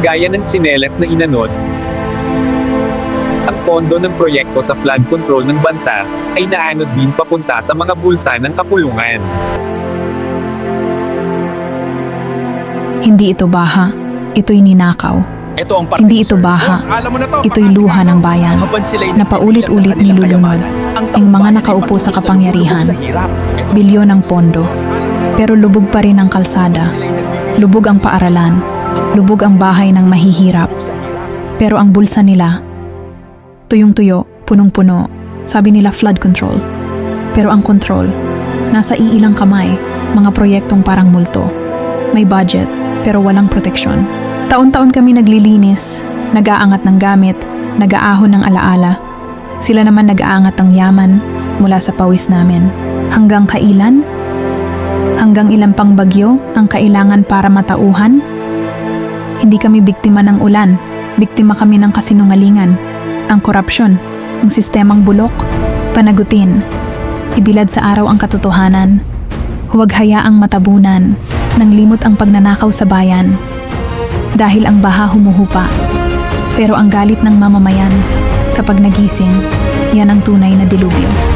Gaya ng tsinelas na inanod, ang pondo ng proyekto sa flood control ng bansa ay naanod din papunta sa mga bulsa ng kapulungan. Hindi ito baha, ito'y ninakaw. Ito ang parte Hindi ko, ito sir. baha, Boss, alam mo na to, ito'y luha ng bayan habang sila'y na paulit-ulit nagbibilang ng kanilang nilulunod kayamanan, ang ang mga taumbayan ay nakaupo sa patulos na kapangyarihan. lumulubog sa hirap. Ito, Bilyon ng pondo, boss, alam mo na to, pero lubog pa rin ang kalsada, sila'y nagbibilang lubog ang paaralan, lubog ang bahay ng mahihirap. sa hirap. Pero ang bulsa nila, tuyong-tuyo, punong-puno, sabi nila flood control. Pero ang control, nasa iilang kamay, mga proyektong parang multo. May budget, pero walang proteksyon. Taon-taon kami naglilinis, nag-aangat ng gamit, nag-aahon ng alaala. Sila naman nag-aangat ng yaman mula sa pawis namin. Hanggang kailan? Hanggang ilang pang bagyo ang kailangan para matauhan? Hindi kami biktima ng ulan, biktima kami ng kasinungalingan, ang korupsyon, ang sistemang bulok. Panagutin, ibilad sa araw ang katotohanan. Huwag hayaang matabunan, nang limot ang pagnanakaw sa bayan. Dahil ang baha humuhupa, pero ang galit ng mamamayan, kapag nagising, yan ang tunay na dilubyo.